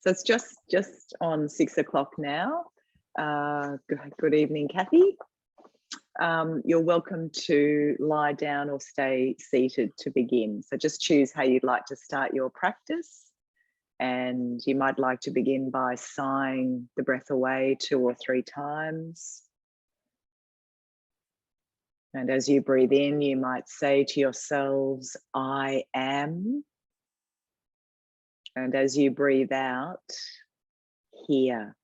So it's just on 6 o'clock now. Good evening, Kathy. You're welcome to lie down or stay seated to begin. So just choose how you'd like to start your practice. And you might like to begin by sighing the breath away 2 or 3 times. And as you breathe in, you might say to yourselves, I am. And as you breathe out, here.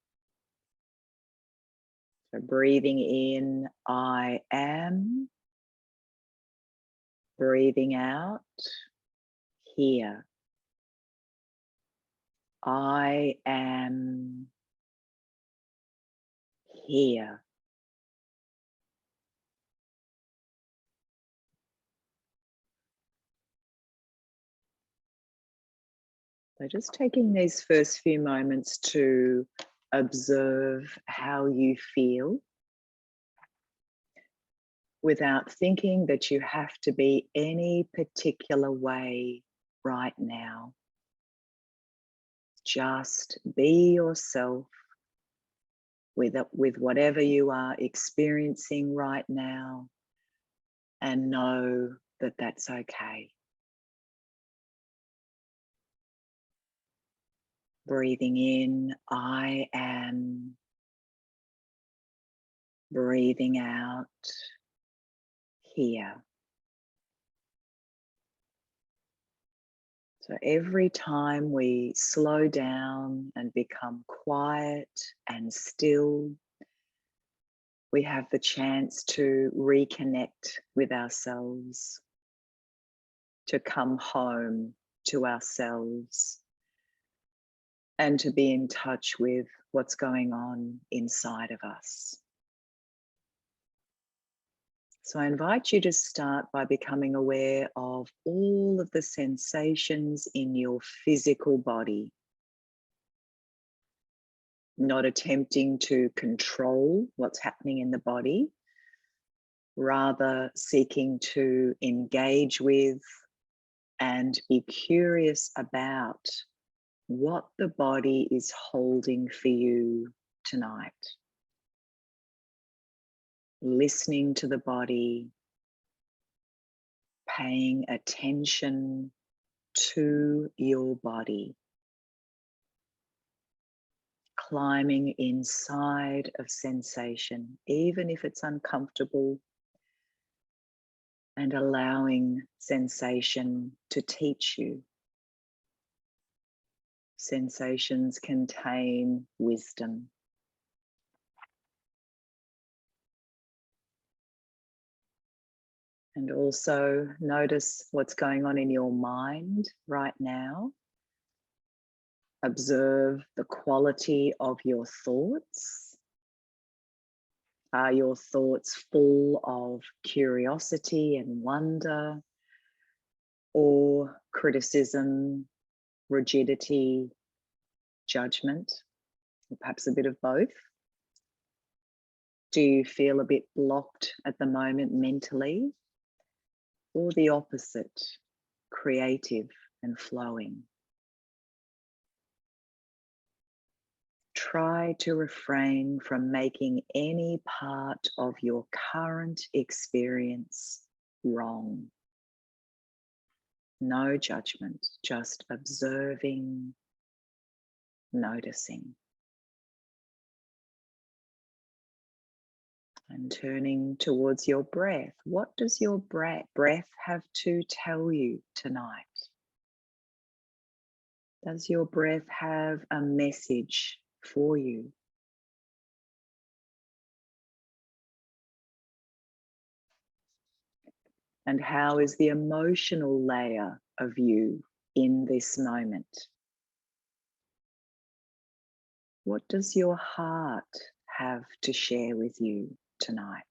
So breathing in, I am. Breathing out, here. I am here. So just taking these first few moments to observe how you feel without thinking that you have to be any particular way right now. Just be yourself with whatever you are experiencing right now, and know that that's okay. Breathing in, I am. Breathing out, here. So every time we slow down and become quiet and still, we have the chance to reconnect with ourselves, to come home to ourselves, and to be in touch with what's going on inside of us. So I invite you to start by becoming aware of all of the sensations in your physical body. Not attempting to control what's happening in the body, rather seeking to engage with and be curious about what the body is holding for you tonight. Listening to the body, paying attention to your body, climbing inside of sensation, even if it's uncomfortable, and allowing sensation to teach you. Sensations contain wisdom. And also notice what's going on in your mind right now. Observe the quality of your thoughts. Are your thoughts full of curiosity and wonder, or criticism, rigidity, judgment, or perhaps a bit of both? Do you feel a bit blocked at the moment mentally? Or the opposite, creative and flowing? Try to refrain from making any part of your current experience wrong. No judgment, just observing, noticing. And turning towards your breath. What does your breath have to tell you tonight? Does your breath have a message for you? And how is the emotional layer of you in this moment? What does your heart have to share with you tonight?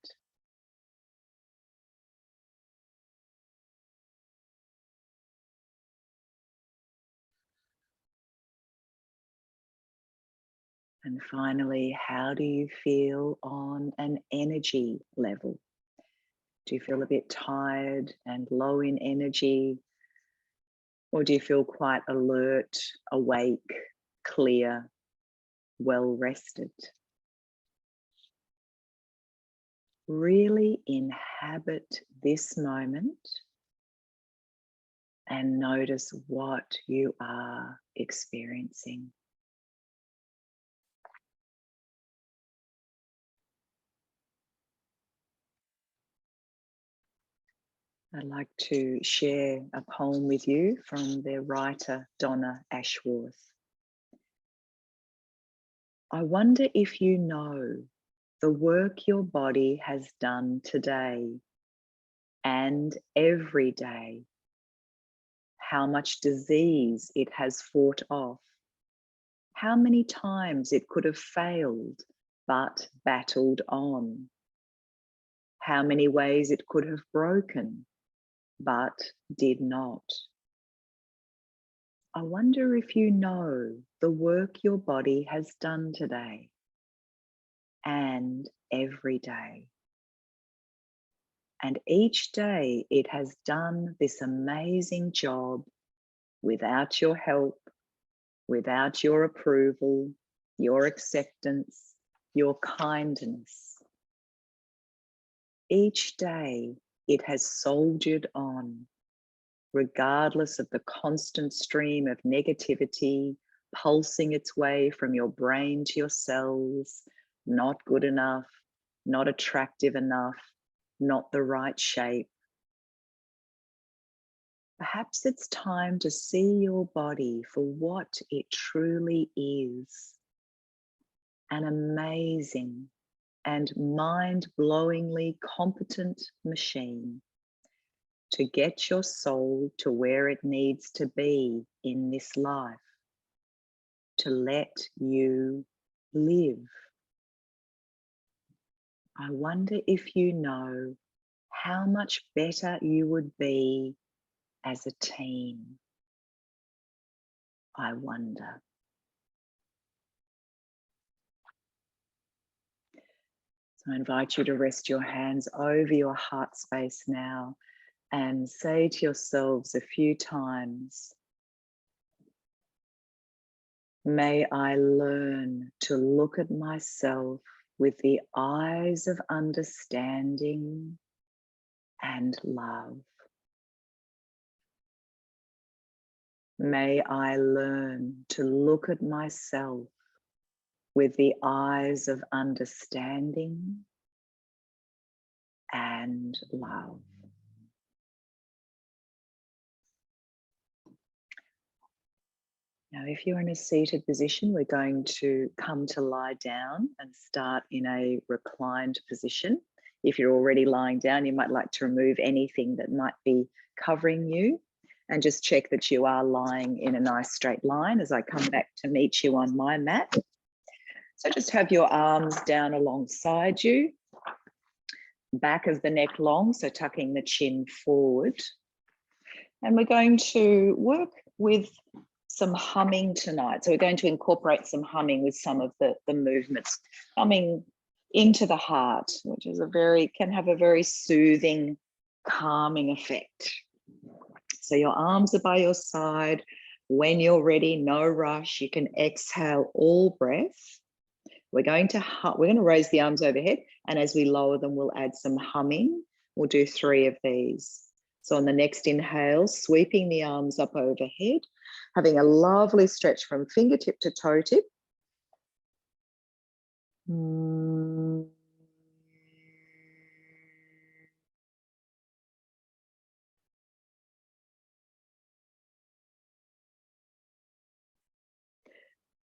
And finally, how do you feel on an energy level? Do you feel a bit tired and low in energy? Or do you feel quite alert, awake, clear, well rested. Really inhabit this moment and notice what you are experiencing. I'd like to share a poem with you from the writer Donna Ashworth. I wonder if you know the work your body has done today and every day, how much disease it has fought off, how many times it could have failed but battled on, how many ways it could have broken but did not. I wonder if you know the work your body has done today and every day. And each day it has done this amazing job without your help, without your approval, your acceptance, your kindness. Each day it has soldiered on, regardless of the constant stream of negativity pulsing its way from your brain to your cells. Not good enough, not attractive enough, not the right shape. Perhaps it's time to see your body for what it truly is. An amazing and mind-blowingly competent machine to get your soul to where it needs to be in this life, to let you live. I wonder if you know how much better you would be as a team. I wonder. So I invite you to rest your hands over your heart space now and say to yourselves a few times, may I learn to look at myself with the eyes of understanding and love. May I learn to look at myself with the eyes of understanding and love. Now, if you're in a seated position, we're going to come to lie down and start in a reclined position. If you're already lying down, you might like to remove anything that might be covering you and just check that you are lying in a nice straight line as I come back to meet you on my mat. So just have your arms down alongside you, back of the neck long, so tucking the chin forward. And we're going to work with some humming tonight. So we're going to incorporate some humming with some of the movements, humming into the heart, which is can have a very soothing, calming effect. So your arms are by your side. When you're ready, no rush, you can exhale all breath. We're going to raise the arms overhead, and as we lower them, we'll add some humming. We'll do 3 of these. So on the next inhale, sweeping the arms up overhead, having a lovely stretch from fingertip to toe tip.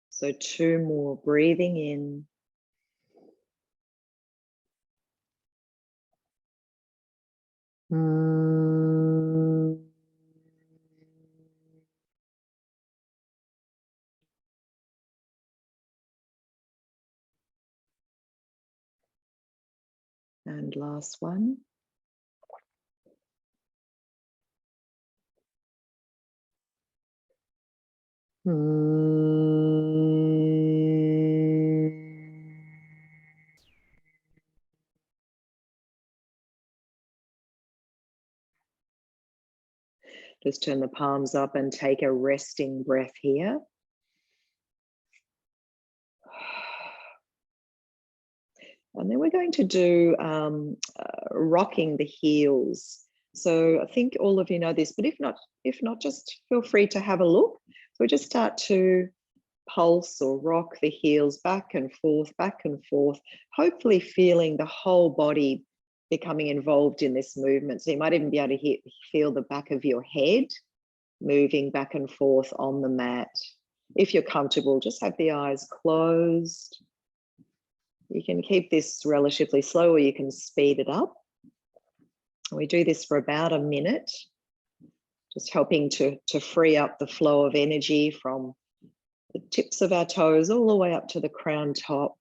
So 2 more, breathing in. And last one. Just turn the palms up and take a resting breath here. And then we're going to do rocking the heels. So I think all of you know this, but if not, just feel free to have a look. So we just start to pulse or rock the heels back and forth, hopefully feeling the whole body becoming involved in this movement. So you might even be able to feel the back of your head moving back and forth on the mat. If you're comfortable, just have the eyes closed. You can keep this relatively slow or you can speed it up. We do this for about a minute, just helping to free up the flow of energy from the tips of our toes all the way up to the crown top.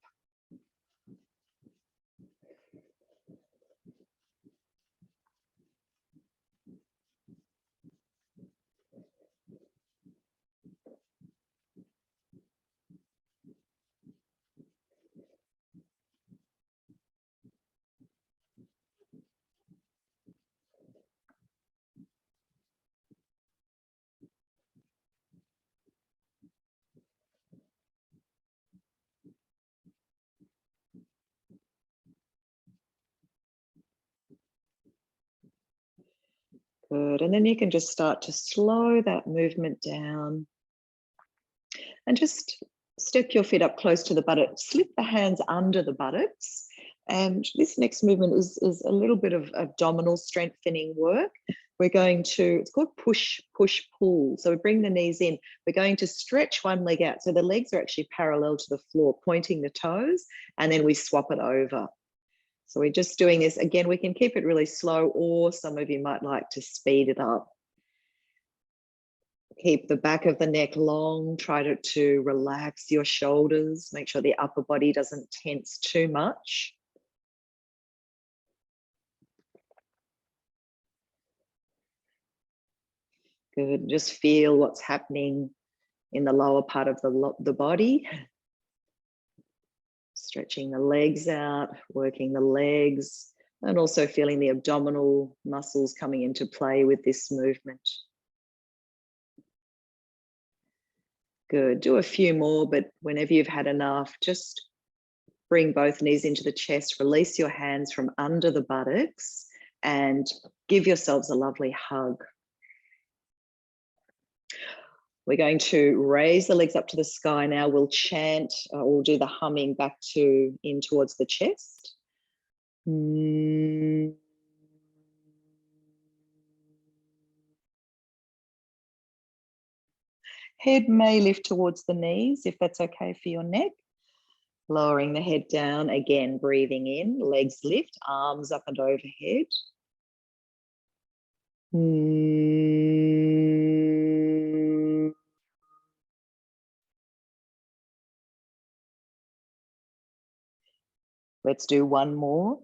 Good. And then you can just start to slow that movement down and just step your feet up close to the buttocks, slip the hands under the buttocks. And this next movement is a little bit of abdominal strengthening work. We're going to, it's called push, pull. So we bring the knees in. We're going to stretch one leg out. So the legs are actually parallel to the floor, pointing the toes, and then we swap it over. So we're just doing this. Again, we can keep it really slow, or some of you might like to speed it up. Keep the back of the neck long. Try to relax your shoulders. Make sure the upper body doesn't tense too much. Good. Just feel what's happening in the lower part of the body. Stretching the legs out, working the legs, and also feeling the abdominal muscles coming into play with this movement. Good. Do a few more, but whenever you've had enough, just bring both knees into the chest, release your hands from under the buttocks, and give yourselves a lovely hug. We're going to raise the legs up to the sky now. We'll chant, we'll do the humming back in towards the chest. Head may lift towards the knees if that's okay for your neck. Lowering the head down, again, breathing in, legs lift, arms up and overhead. Let's do one more.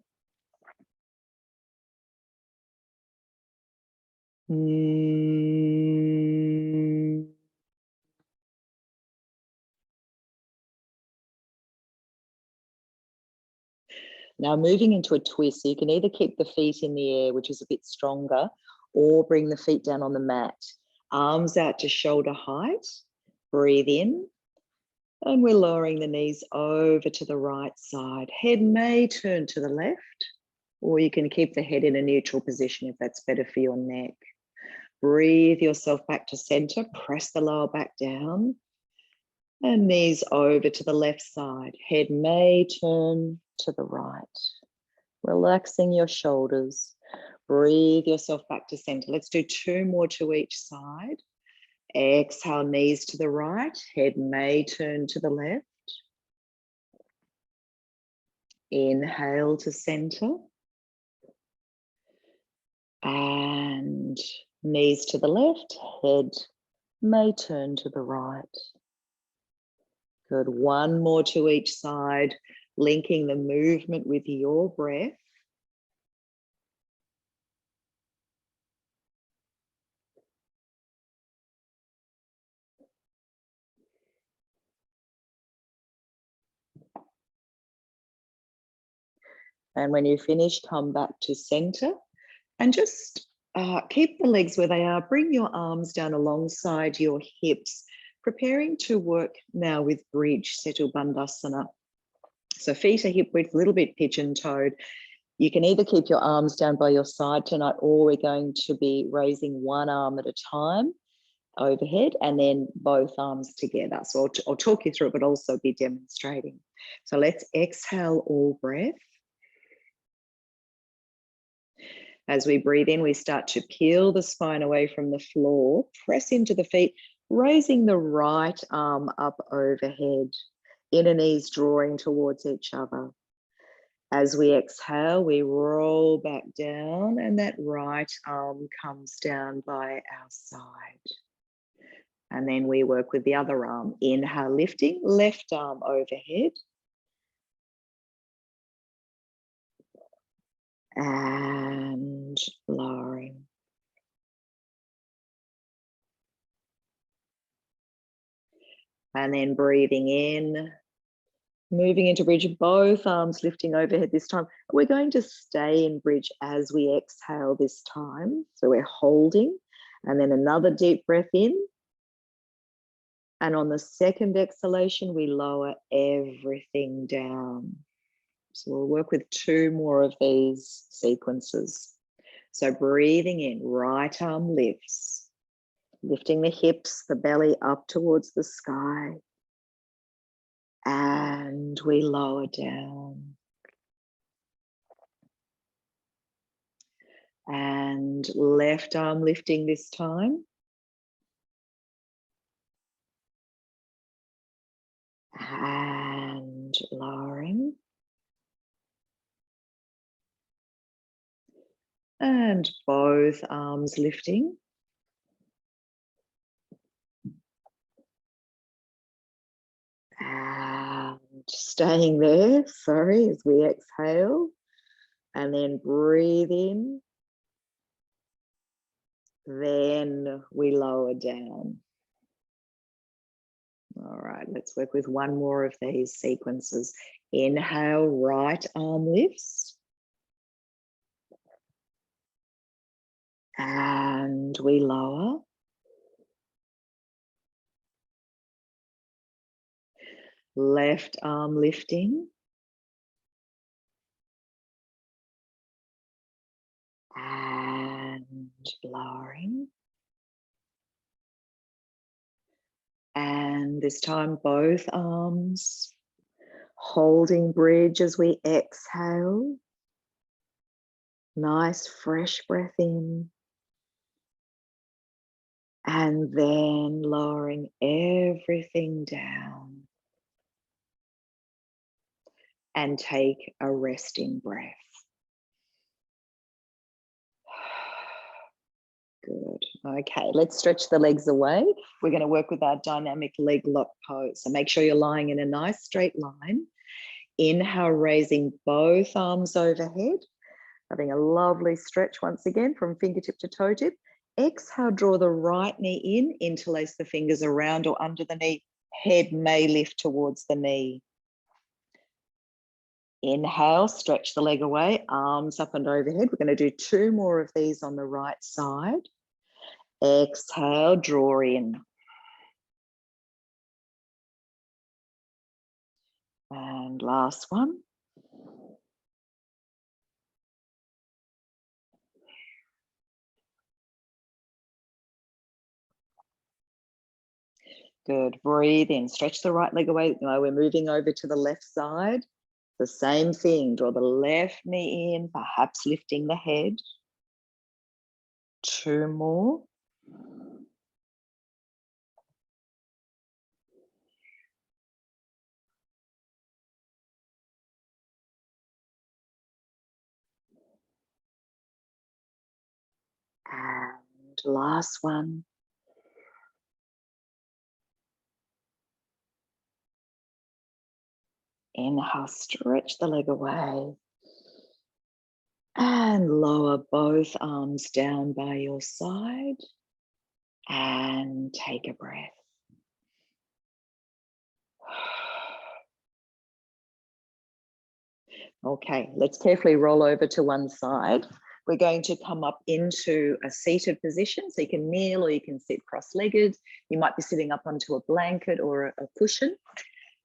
Now moving into a twist, so you can either keep the feet in the air, which is a bit stronger, or bring the feet down on the mat. Arms out to shoulder height. Breathe in. And we're lowering the knees over to the right side. Head may turn to the left, or you can keep the head in a neutral position if that's better for your neck. Breathe yourself back to center. Press the lower back down. And knees over to the left side. Head may turn to the right. Relaxing your shoulders. Breathe yourself back to center. Let's do two more to each side. Exhale, knees to the right. Head may turn to the left. Inhale to center. And knees to the left. Head may turn to the right. Good. One more to each side, linking the movement with your breath. And when you finish, come back to center and just keep the legs where they are. Bring your arms down alongside your hips, preparing to work now with bridge, Setu Bandhasana. So feet are hip width, a little bit pigeon-toed. You can either keep your arms down by your side tonight, or we're going to be raising one arm at a time overhead and then both arms together. So I'll talk you through it, but also be demonstrating. So let's exhale all breath. As we breathe in, we start to peel the spine away from the floor, press into the feet, raising the right arm up overhead, inner knees drawing towards each other. As we exhale, we roll back down and that right arm comes down by our side. And then we work with the other arm. Inhale, lifting, left arm overhead. And lowering. And then breathing in, moving into bridge, both arms lifting overhead this time. We're going to stay in bridge as we exhale this time. So we're holding, and then another deep breath in. And on the second exhalation, we lower everything down. So we'll work with 2 more of these sequences. So breathing in, right arm lifts, lifting the hips, the belly up towards the sky. And we lower down. And left arm lifting this time. And lowering. And both arms lifting. And staying there, sorry, as we exhale. And then breathe in. Then we lower down. All right, let's work with 1 more of these sequences. Inhale, right arm lifts. And we lower. Left arm lifting. And lowering. And this time, both arms holding bridge as we exhale. Nice fresh breath in. And then lowering everything down. And take a resting breath. Good. Okay, let's stretch the legs away. We're going to work with our dynamic leg lock pose. So make sure you're lying in a nice straight line. Inhale, raising both arms overhead. Having a lovely stretch once again from fingertip to toe tip. Exhale, draw the right knee in, interlace the fingers around or under the knee. Head may lift towards the knee. Inhale, stretch the leg away, arms up and overhead. We're going to do 2 more of these on the right side. Exhale, draw in. And last one. Good, breathe in, stretch the right leg away. Now we're moving over to the left side. The same thing, draw the left knee in, perhaps lifting the head. 2 more. And last one. Inhale, stretch the leg away. And lower both arms down by your side. And take a breath. Okay, let's carefully roll over to one side. We're going to come up into a seated position. So you can kneel or you can sit cross-legged. You might be sitting up onto a blanket or a cushion.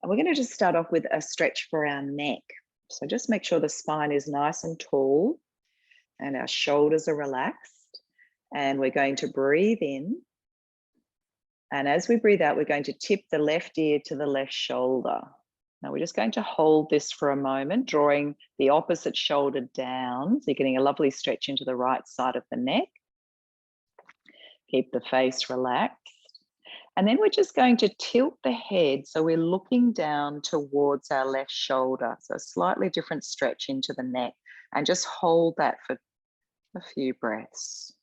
And we're going to just start off with a stretch for our neck. So just make sure the spine is nice and tall and our shoulders are relaxed. And we're going to breathe in. And as we breathe out, we're going to tip the left ear to the left shoulder. Now we're just going to hold this for a moment, drawing the opposite shoulder down. So you're getting a lovely stretch into the right side of the neck. Keep the face relaxed. And then we're just going to tilt the head. So we're looking down towards our left shoulder. So a slightly different stretch into the neck. And just hold that for a few breaths.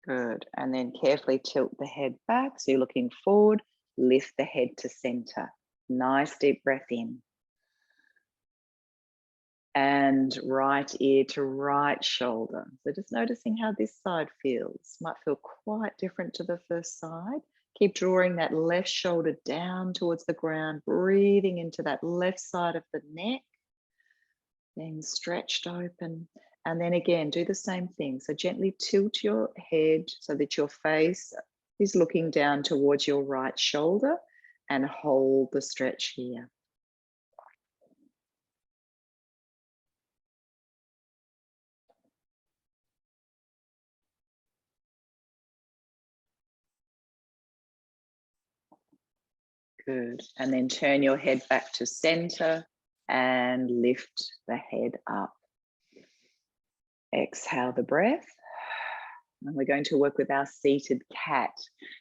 Good. And then carefully tilt the head back. So you're looking forward, lift the head to center. Nice deep breath in. And right ear to right shoulder. So just noticing how this side feels. Might feel quite different to the first side. Keep drawing that left shoulder down towards the ground, breathing into that left side of the neck, being stretched open. And then again, do the same thing. So gently tilt your head so that your face is looking down towards your right shoulder and hold the stretch here. Good. And then turn your head back to center and lift the head up. Exhale the breath. And we're going to work with our seated cat.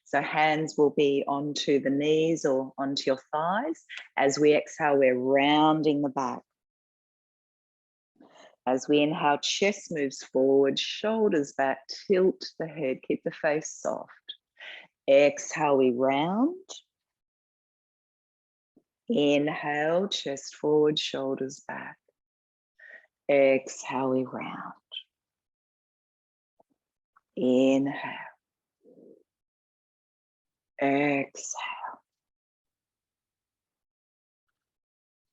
So hands will be onto the knees or onto your thighs. As we exhale, we're rounding the back. As we inhale, chest moves forward, shoulders back, tilt the head, keep the face soft. Exhale, we round. Inhale, chest forward, shoulders back. Exhale, we round. Inhale. Exhale.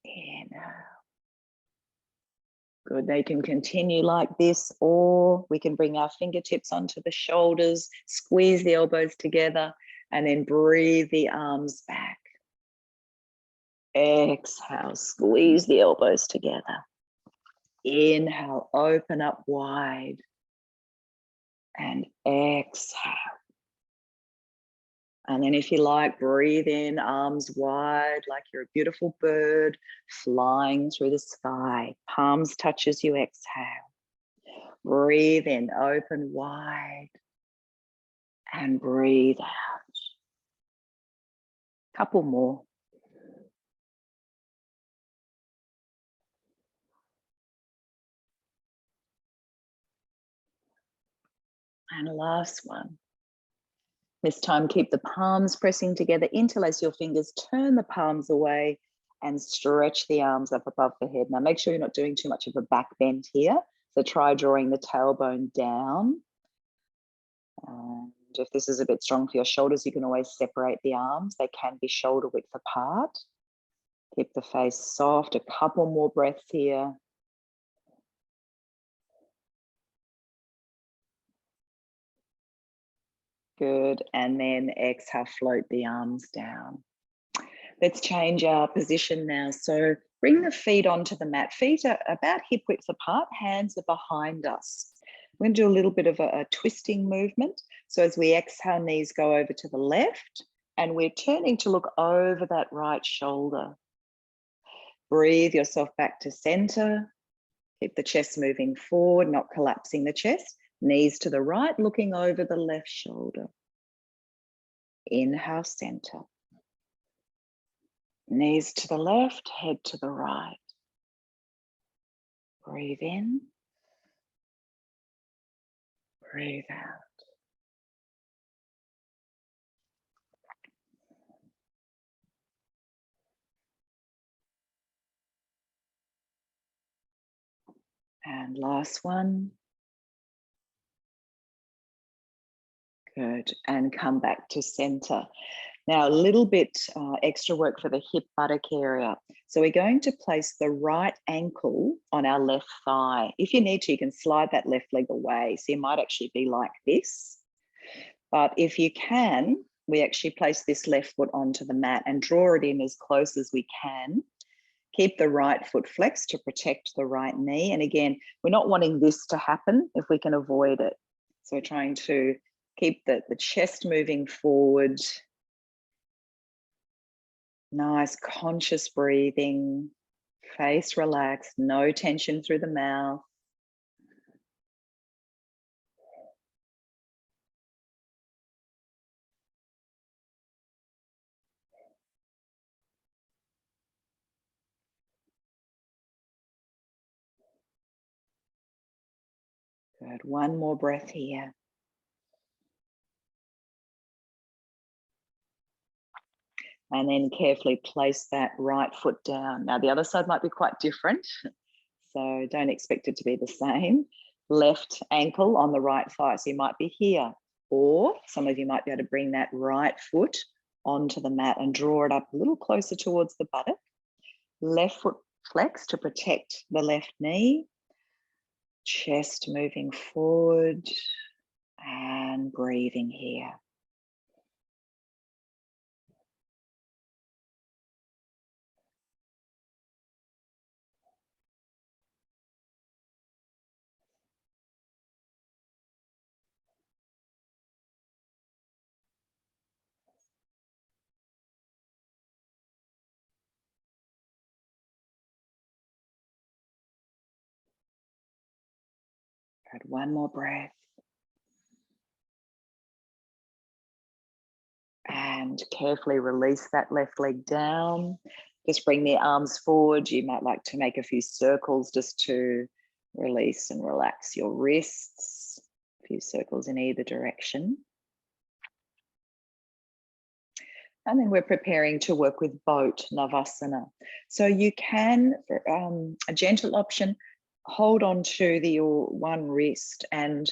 Inhale. Good. Now you can continue like this, or we can bring our fingertips onto the shoulders, squeeze the elbows together, and then breathe the arms back. Exhale, squeeze the elbows together. Inhale, open up wide. And exhale. And then if you like, breathe in, arms wide, like you're a beautiful bird flying through the sky. Palms touch as you exhale. Breathe in, open wide. And breathe out. Couple more. And last one. This time, keep the palms pressing together. Interlace your fingers, turn the palms away and stretch the arms up above the head. Now, make sure you're not doing too much of a back bend here. So try drawing the tailbone down. And if this is a bit strong for your shoulders, you can always separate the arms. They can be shoulder width apart. Keep the face soft. A couple more breaths here. Good. And then exhale, float the arms down. Let's change our position now. So bring the feet onto the mat. Feet are about hip width apart. Hands are behind us. We're going to do a little bit of a twisting movement. So as we exhale, knees go over to the left and we're turning to look over that right shoulder. Breathe yourself back to center. Keep the chest moving forward, not collapsing the chest. Knees to the right, looking over the left shoulder. Inhale, center. Knees to the left, head to the right. Breathe in. Breathe out. And last one. Good. And come back to center. Now, a little bit extra work for the hip buttock area. So we're going to place the right ankle on our left thigh. If you need to, you can slide that left leg away. So you might actually be like this. But if you can, we actually place this left foot onto the mat and draw it in as close as we can. Keep the right foot flexed to protect the right knee. And again, we're not wanting this to happen if we can avoid it. So we're trying to keep the chest moving forward. Nice conscious breathing, face relaxed, no tension through the mouth. Good. One more breath here. And then carefully place that right foot down. Now, the other side might be quite different, so don't expect it to be the same. Left ankle on the right thigh, so you might be here. Or some of you might be able to bring that right foot onto the mat and draw it up a little closer towards the buttock. Left foot flex to protect the left knee. Chest moving forward and breathing here. Good. One more breath. And carefully release that left leg down. Just bring the arms forward. You might like to make a few circles just to release and relax your wrists. A few circles in either direction. And then we're preparing to work with boat Navasana. So you can, a gentle option, hold on to your one wrist and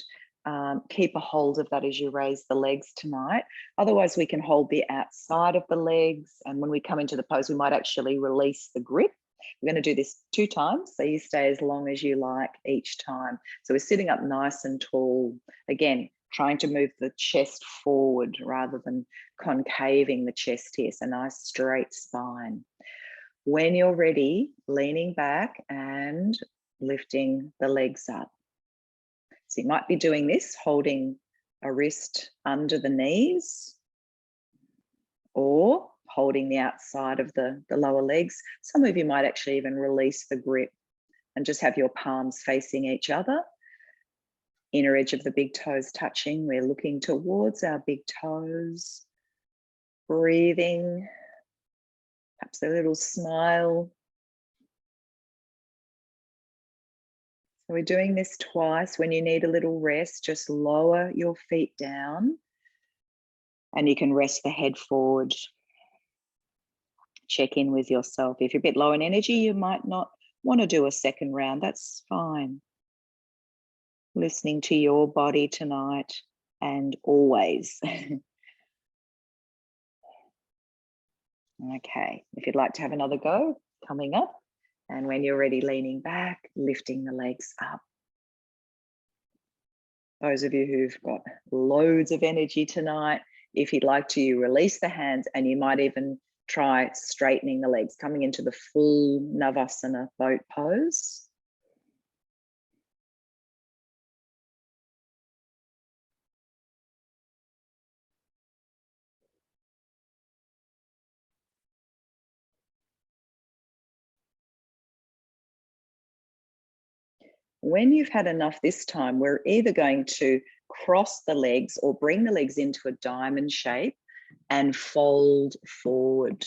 keep a hold of that as you raise the legs tonight. Otherwise, we can hold the outside of the legs. And when we come into the pose, we might actually release the grip. We're going to do this 2 times, so you stay as long as you like each time. So we're sitting up nice and tall. Again, trying to move the chest forward rather than concaving the chest here. So nice straight spine. When you're ready, leaning back and lifting the legs up. So you might be doing this, holding a wrist under the knees or holding the outside of the lower legs. Some of you might actually even release the grip and just have your palms facing each other. Inner edge of the big toes touching. We're looking towards our big toes. Breathing. Perhaps a little smile. So we're doing this twice. When you need a little rest, just lower your feet down and you can rest the head forward. Check in with yourself. If you're a bit low in energy, you might not want to do a second round. That's fine. Listening to your body tonight and always. Okay, if you'd like to have another go, coming up. And when you're ready, leaning back, lifting the legs up. Those of you who've got loads of energy tonight, if you'd like to, you release the hands and you might even try straightening the legs, coming into the full Navasana boat pose. When you've had enough this time, we're either going to cross the legs or bring the legs into a diamond shape and fold forward.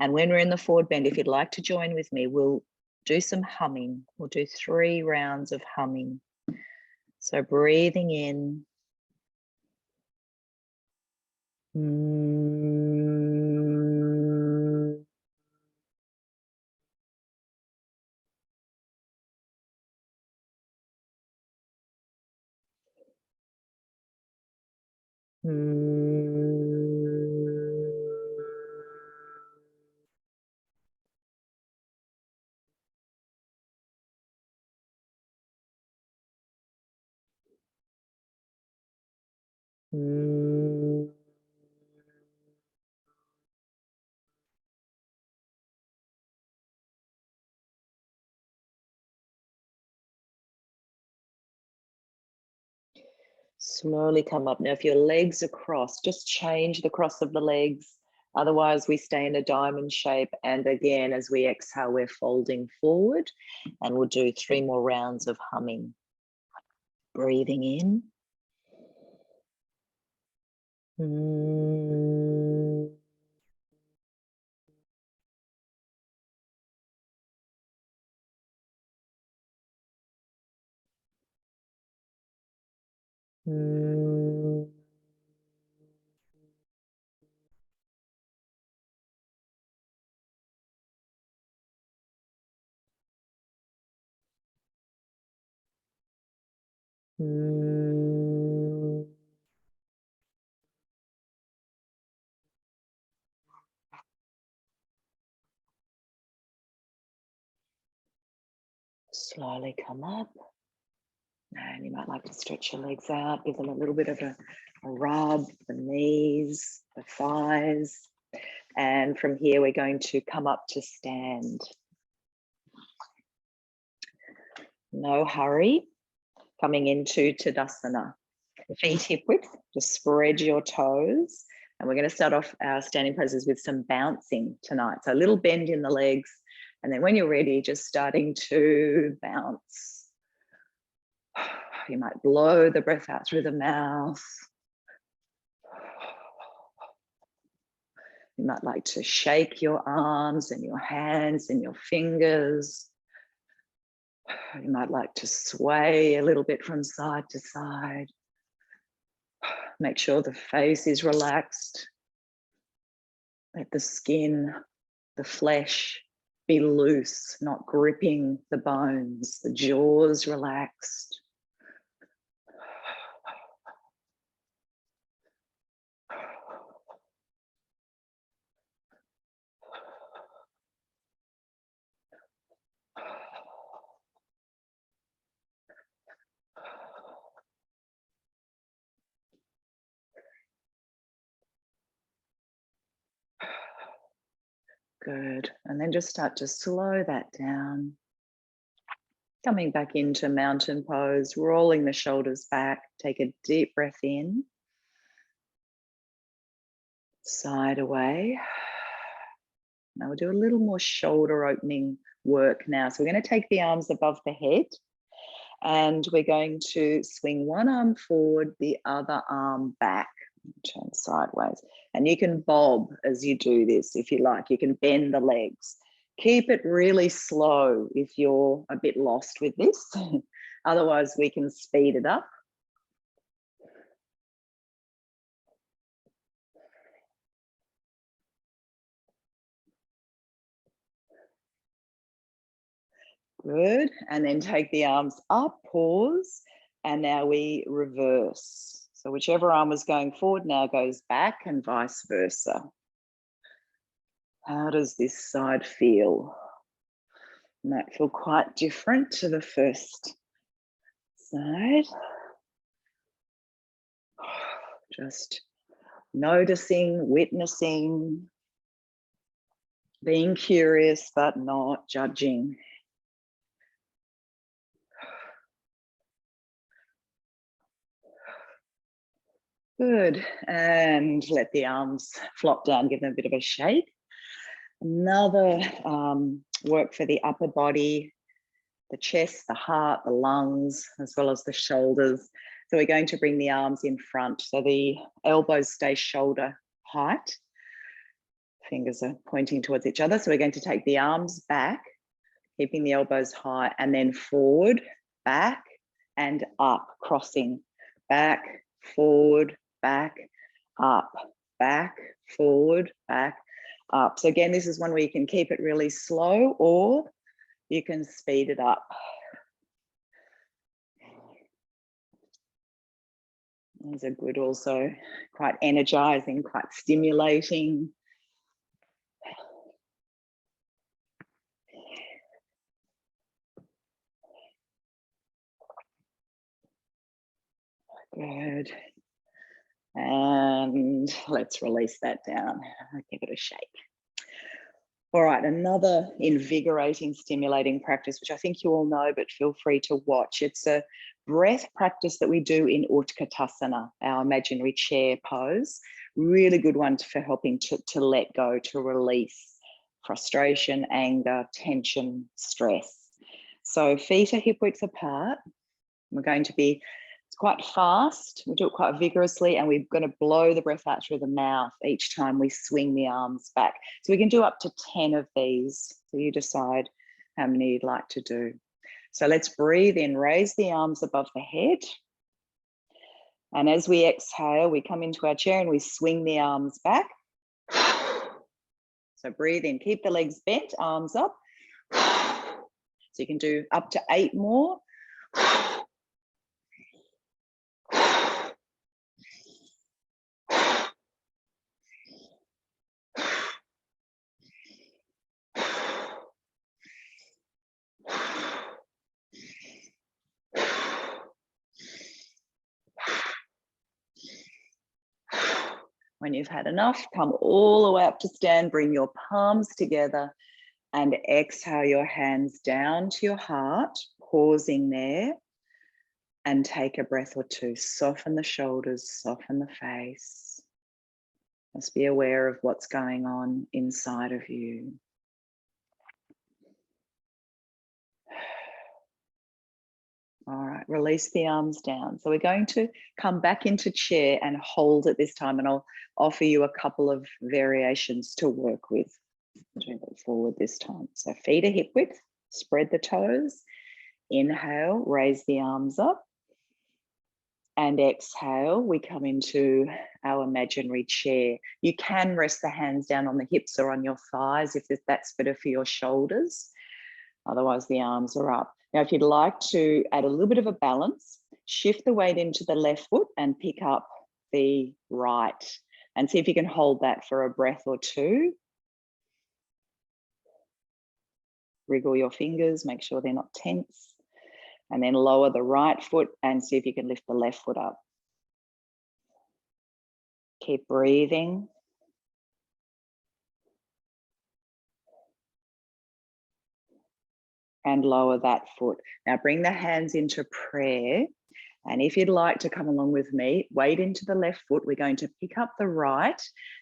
And when we're in the forward bend, if you'd like to join with me, we'll do some humming. We'll do 3 rounds of humming. So breathing in. Mm. Slowly come up. Now, if your legs are crossed, just change the cross of the legs. Otherwise, we stay in a diamond shape. And again, as we exhale, we're folding forward. And we'll do 3 more rounds of humming. Breathing in. Mm. Mm. Mm. Slowly come up. And you might like to stretch your legs out, give them a little bit of a rub, the knees, the thighs. And from here, we're going to come up to stand. No hurry. Coming into Tadasana. Feet hip width, just spread your toes. And we're going to start off our standing poses with some bouncing tonight. So a little bend in the legs. And then when you're ready, just starting to bounce. You might blow the breath out through the mouth. You might like to shake your arms and your hands and your fingers. You might like to sway a little bit from side to side. Make sure the face is relaxed. Let the skin, the flesh be loose, not gripping the bones. The jaws relaxed. Good. And then just start to slow that down. Coming back into mountain pose, rolling the shoulders back. Take a deep breath in. Side away. Now we'll do a little more shoulder opening work now. So we're going to take the arms above the head and we're going to swing one arm forward, the other arm back. Turn sideways. And you can bob as you do this if you like. You can bend the legs. Keep it really slow if you're a bit lost with this. Otherwise, we can speed it up. Good. And then take the arms up, pause, and now we reverse. So whichever arm was going forward now goes back and vice versa. How does this side feel? It might feel quite different to the first side. Just noticing, witnessing, being curious but not judging. Good. And let the arms flop down, give them a bit of a shake. Another work for the upper body, the chest, the heart, the lungs, as well as the shoulders. So we're going to bring the arms in front so the elbows stay shoulder height. Fingers are pointing towards each other. So we're going to take the arms back, keeping the elbows high, and then forward, back, and up, crossing. Back, forward, back, up, back, forward, back, up. So again, this is one where you can keep it really slow or you can speed it up. These are good also, quite energizing, quite stimulating. Good. And let's release that down. Give it a shake. All right, another invigorating, stimulating practice, which I think you all know, but feel free to watch. It's a breath practice that we do in Utkatasana, our imaginary chair pose. Really good one for helping to let go, to release frustration, anger, tension, stress. So feet are hip width apart. We're going to be, it's quite fast. We do it quite vigorously, and we're going to blow the breath out through the mouth each time we swing the arms back. So we can do up to 10 of these. So you decide how many you'd like to do. So let's breathe in, raise the arms above the head. And as we exhale, we come into our chair and we swing the arms back. So breathe in, keep the legs bent, arms up. So you can do up to 8 more. When you've had enough, come all the way up to stand, bring your palms together and exhale your hands down to your heart, pausing there, and take a breath or two. Soften the shoulders, soften the face. Just be aware of what's going on inside of you. All right, release the arms down. So we're going to come back into chair and hold it this time, and I'll offer you a couple of variations to work with. Do it forward this time. So feet are hip width, spread the toes. Inhale, raise the arms up. And exhale, we come into our imaginary chair. You can rest the hands down on the hips or on your thighs if that's better for your shoulders. Otherwise, the arms are up. Now, if you'd like to add a little bit of a balance, shift the weight into the left foot and pick up the right. And see if you can hold that for a breath or two. Wriggle your fingers, make sure they're not tense. And then lower the right foot and see if you can lift the left foot up. Keep breathing. And lower that foot. Now bring the hands into prayer. And if you'd like to come along with me, weight into the left foot. We're going to pick up the right.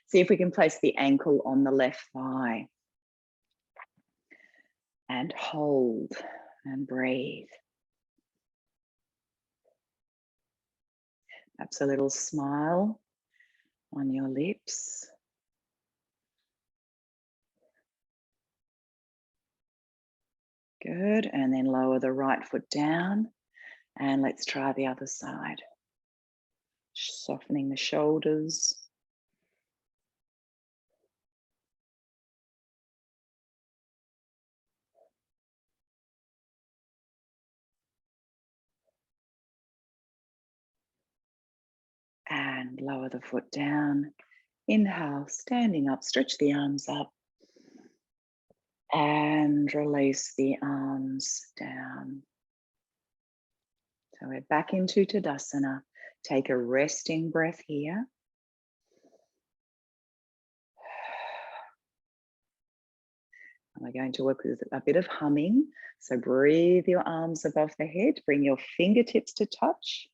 See if we can place the ankle on the left thigh. And hold and breathe. Perhaps a little smile on your lips. Good, and then lower the right foot down, and let's try the other side. Softening the shoulders. And lower the foot down. Inhale, standing up, stretch the arms up. And release the arms down. So we're back into Tadasana. Take a resting breath here. And we're going to work with a bit of humming. So breathe your arms above the head. Bring your fingertips to touch.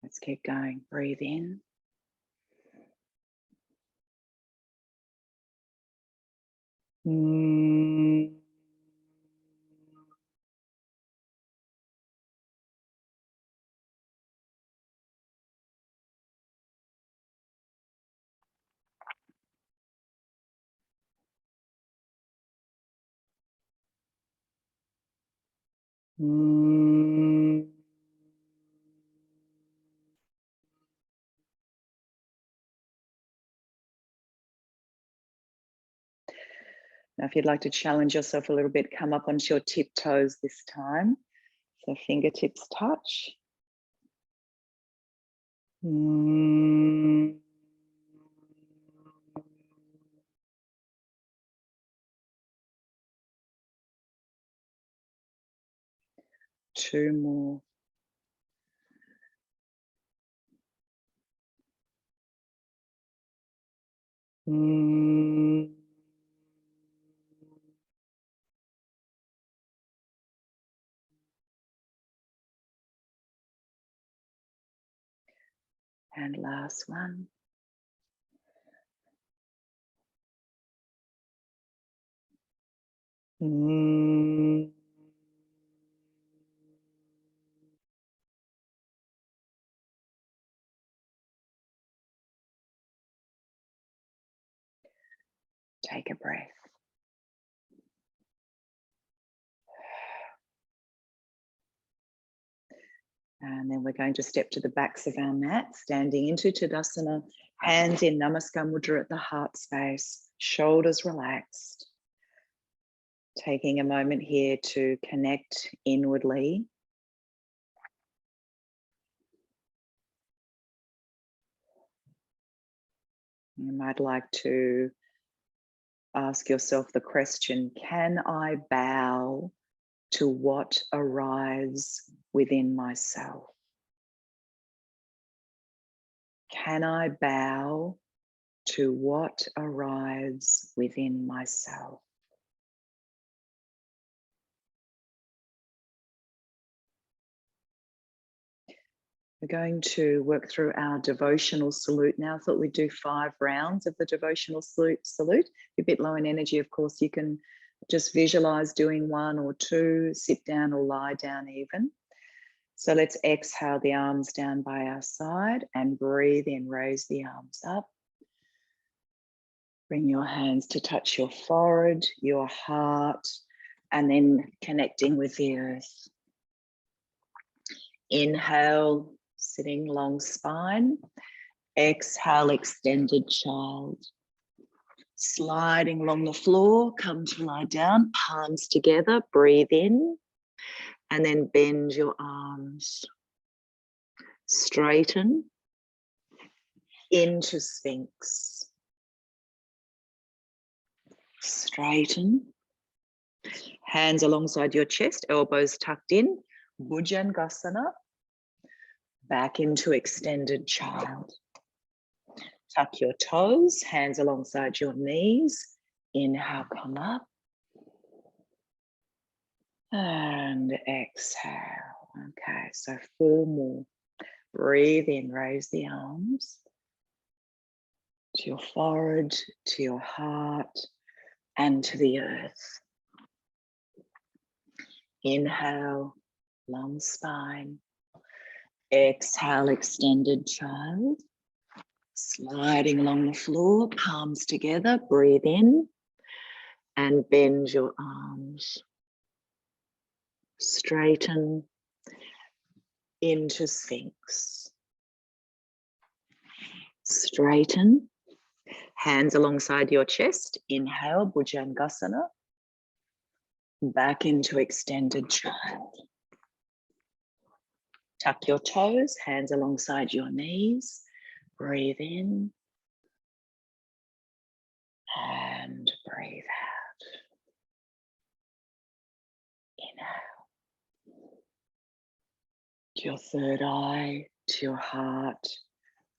Let's keep going. Breathe in. Now, if you'd like to challenge yourself a little bit, come up onto your tiptoes this time. So fingertips touch. 2 more. And last one. Take a breath. And then we're going to step to the backs of our mat, standing into Tadasana, hands in Namaskar Mudra at the heart space, shoulders relaxed. Taking a moment here to connect inwardly. You might like to ask yourself the question, can I bow to what arrives within myself? Can I bow to what arrives within myself? We're going to work through our devotional salute now. I thought we'd do 5 rounds of the devotional salute. A bit low in energy, of course, you can just visualize doing 1 or 2, sit down or lie down even. So let's exhale the arms down by our side and breathe in, raise the arms up. Bring your hands to touch your forehead, your heart, and then connecting with the earth. Inhale, sitting long spine. Exhale, extended child. Sliding along the floor, come to lie down, palms together, breathe in, and then bend your arms. Straighten into Sphinx. Straighten. Hands alongside your chest, elbows tucked in, Bhujangasana. Back into extended child. Tuck your toes, hands alongside your knees. Inhale, come up. And exhale. Okay, so 4 more. Breathe in, raise the arms to your forehead, to your heart, and to the earth. Inhale, long spine. Exhale, extended child. Sliding along the floor, palms together, breathe in and bend your arms. Straighten into Sphinx. Straighten, hands alongside your chest. Inhale, Bhujangasana. Back into extended child. Tuck your toes, hands alongside your knees. Breathe in and breathe out. Inhale. To your third eye, to your heart,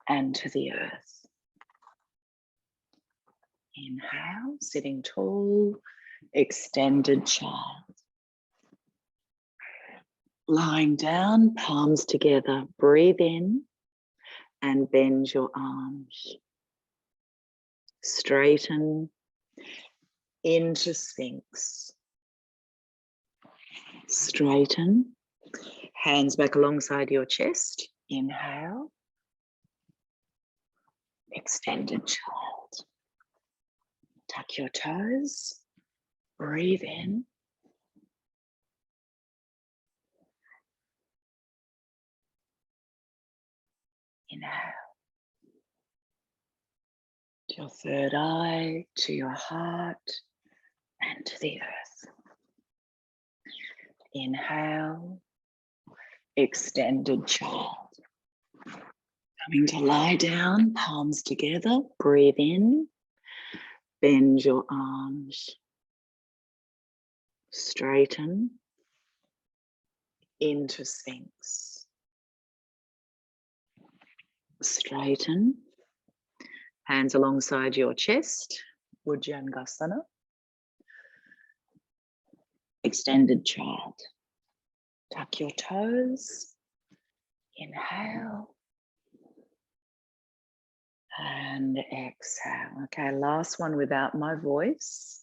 and to the earth. Inhale, sitting tall, extended child. Lying down, palms together, breathe in and bend your arms. Straighten into Sphinx. Straighten, hands back alongside your chest. Inhale, extended child. Tuck your toes, breathe in. Inhale. To your third eye, to your heart, and to the earth. Inhale, extended child. Coming to lie down, palms together, breathe in, bend your arms, straighten, into Sphinx. Straighten. Hands alongside your chest, Bhujangasana. Extended child. Tuck your toes. Inhale. And exhale. Okay, last one without my voice.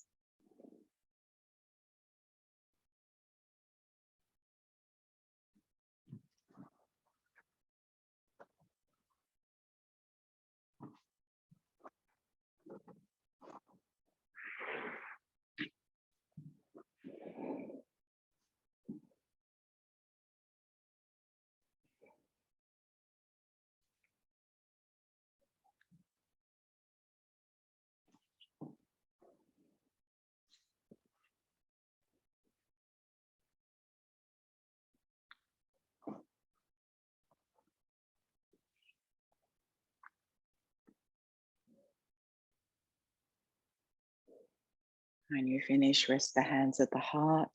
When you finish, rest the hands at the heart.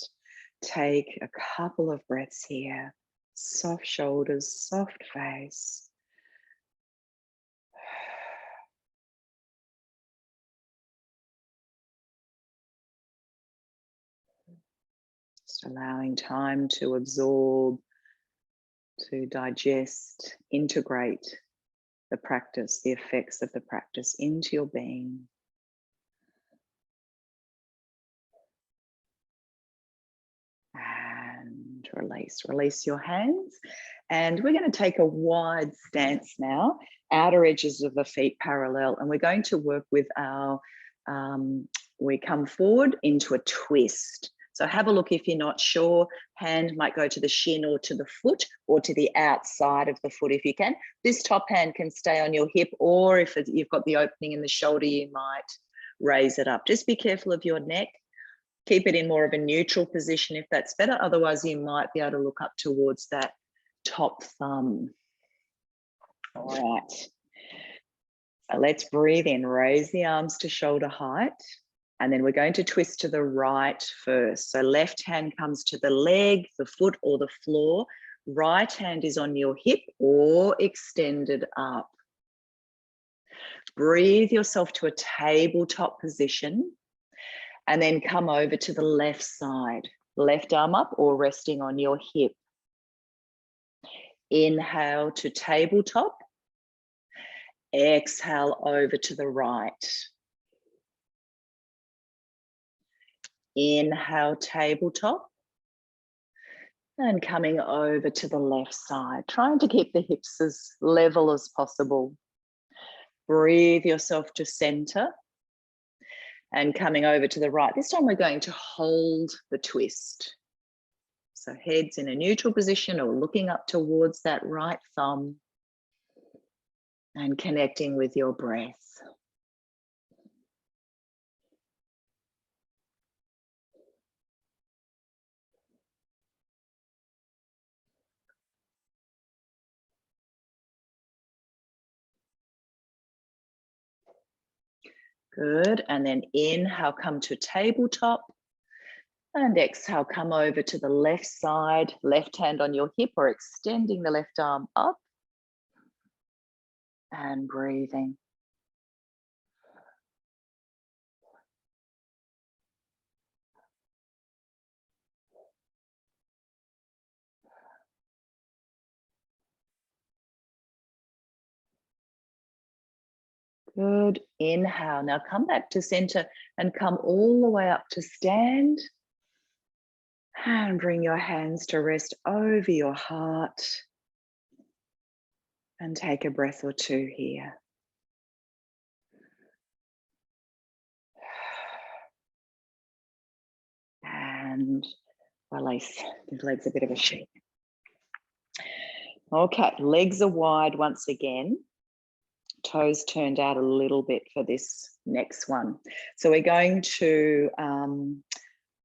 Take a couple of breaths here. Soft shoulders, soft face. Just allowing time to absorb, to digest, integrate the practice, the effects of the practice into your being. And release your hands. And we're going to take a wide stance now, outer edges of the feet parallel, and we're going to work with our, we come forward into a twist. So have a look if you're not sure. Hand might go to the shin or to the foot or to the outside of the foot if you can. This top hand can stay on your hip, or if you've got the opening in the shoulder, you might raise it up. Just be careful of your neck. Keep it in more of a neutral position if that's better. Otherwise, you might be able to look up towards that top thumb. All right. So let's breathe in. Raise the arms to shoulder height. And then we're going to twist to the right first. So left hand comes to the leg, the foot, or the floor. Right hand is on your hip or extended up. Breathe yourself to a tabletop position. And then come over to the left side, left arm up or resting on your hip. Inhale to tabletop. Exhale over to the right. Inhale, tabletop. And coming over to the left side, trying to keep the hips as level as possible. Breathe yourself to center. And coming over to the right. This time we're going to hold the twist. So head's in a neutral position or looking up towards that right thumb and connecting with your breath. Good, and then inhale, come to tabletop. And exhale, come over to the left side, left hand on your hip or extending the left arm up. And breathing. Good, inhale. Now come back to center and come all the way up to stand. And bring your hands to rest over your heart. And take a breath or two here. And release. Give legs a bit of a shake. Okay, legs are wide once again. Toes turned out a little bit for this next one. So we're going to,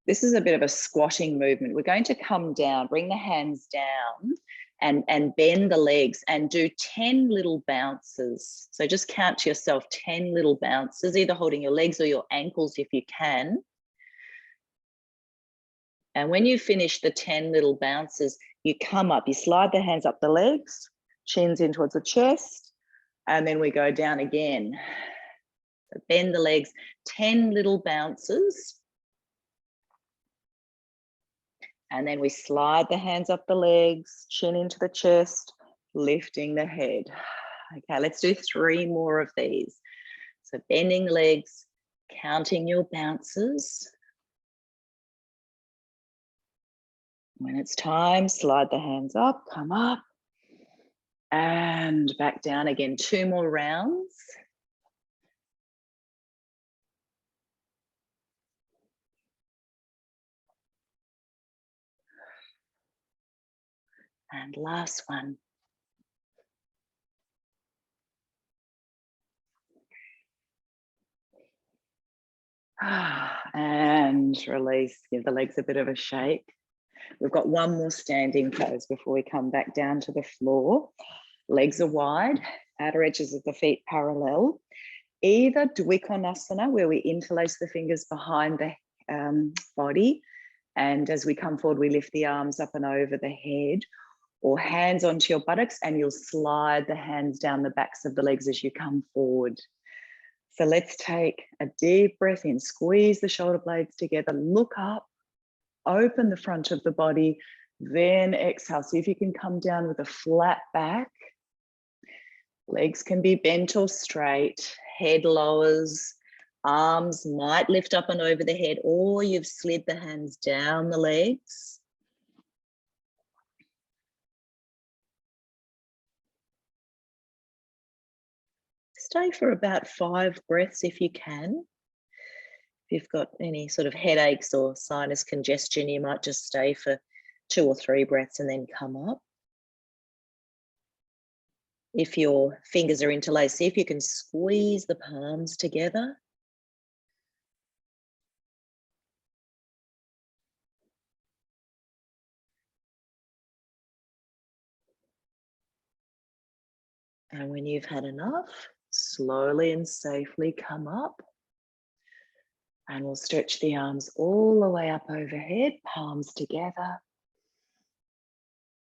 this is a bit of a squatting movement. We're going to come down, bring the hands down and bend the legs and do 10 little bounces. So just count to yourself 10 little bounces, either holding your legs or your ankles if you can. And when you finish the 10 little bounces, You come up, you slide the hands up the legs, chins in towards the chest, and then we go down again. So bend the legs, 10 little bounces. And then we slide the hands up the legs, chin into the chest, lifting the head. Okay, let's do 3 more of these. So bending the legs, counting your bounces. When it's time, slide the hands up, come up, and back down again. 2 more rounds. And last one. And release, give the legs a bit of a shake. We've got 1 more standing pose before we come back down to the floor. Legs are wide, outer edges of the feet parallel. Either Dvikonasana, where we interlace the fingers behind the body, and as we come forward, we lift the arms up and over the head, or hands onto your buttocks, and you'll slide the hands down the backs of the legs as you come forward. So let's take a deep breath in, squeeze the shoulder blades together, look up, open the front of the body, then exhale. See if you can come down with a flat back. Legs can be bent or straight, head lowers, arms might lift up and over the head, or you've slid the hands down the legs. Stay for about 5 breaths if you can. If you've got any sort of headaches or sinus congestion, you might just stay for 2 or 3 breaths and then come up. If your fingers are interlaced, see if you can squeeze the palms together. And when you've had enough, slowly and safely come up. And we'll stretch the arms all the way up overhead, palms together.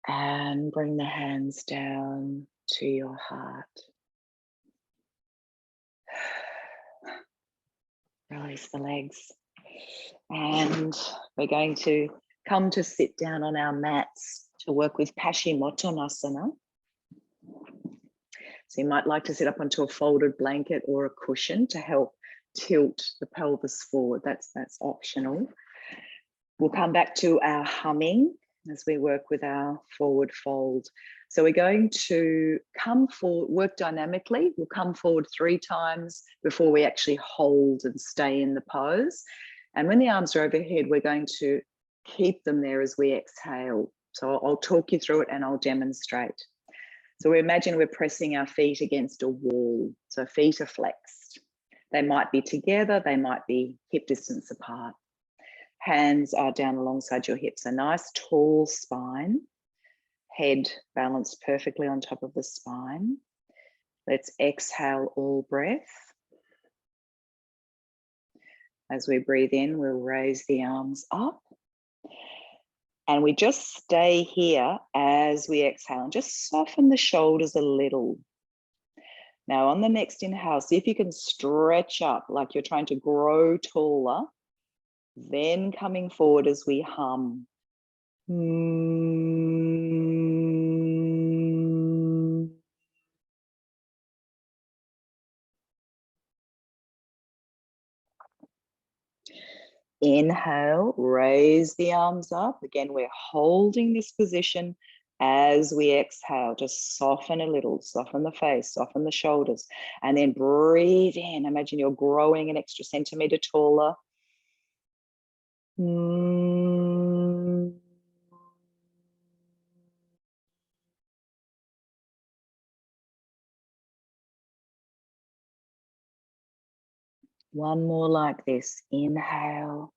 And bring the hands down to your heart. Release the legs. And we're going to come to sit down on our mats to work with Pashimotonasana. So you might like to sit up onto a folded blanket or a cushion to help tilt the pelvis forward. That's optional. We'll come back to our humming as we work with our forward fold. So we're going to come forward, work dynamically. We'll come forward 3 times before we actually hold and stay in the pose. And when the arms are overhead, we're going to keep them there as we exhale. So I'll talk you through it and I'll demonstrate. So we imagine we're pressing our feet against a wall. So feet are flexed. They might be together, they might be hip distance apart. Hands are down alongside your hips. A nice tall spine. Head balanced perfectly on top of the spine. Let's exhale all breath. As we breathe in, we'll raise the arms up. And we just stay here as we exhale and just soften the shoulders a little. Now on the next inhale, see if you can stretch up like you're trying to grow taller. Then coming forward as we hum. Inhale, raise the arms up. Again, we're holding this position as we exhale. Just soften a little, soften the face, soften the shoulders, and then breathe in. Imagine you're growing an extra centimeter taller. One more like this. Inhale.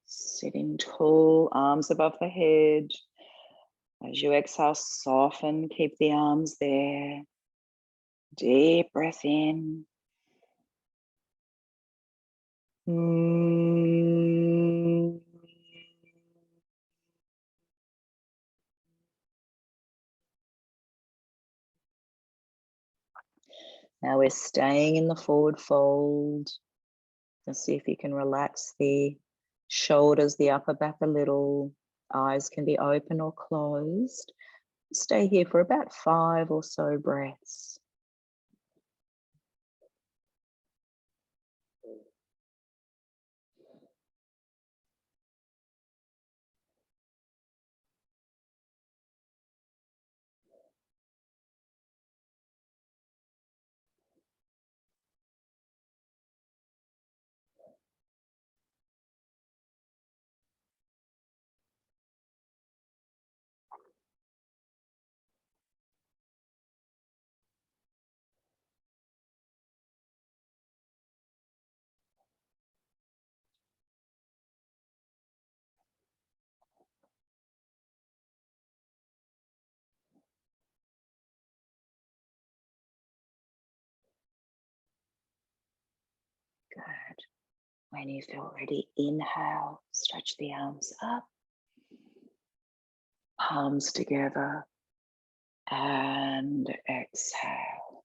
Sitting tall, arms above the head. As you exhale, soften, keep the arms there. Deep breath in. Now we're staying in the forward fold. Let's see if you can relax the shoulders, the upper back a little. Eyes can be open or closed. Stay here for about 5 or so breaths. Good. When you feel ready, inhale, stretch the arms up, palms together, and exhale.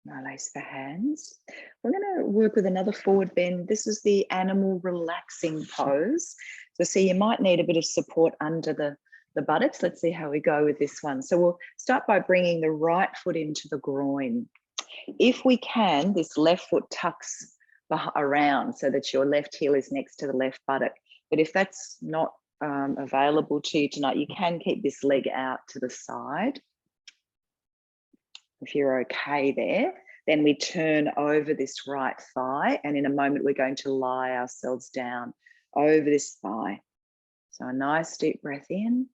Now release the hands. We're going to work with another forward bend. This is the animal relaxing pose. So see, you might need a bit of support under the buttocks. Let's see how we go with this one. So we'll start by bringing the right foot into the groin. If we can, this left foot tucks around so that your left heel is next to the left buttock. But if that's not available to you tonight, you can keep this leg out to the side. If you're okay there, then we turn over this right thigh, and in a moment we're going to lie ourselves down over this thigh. So a nice deep breath in.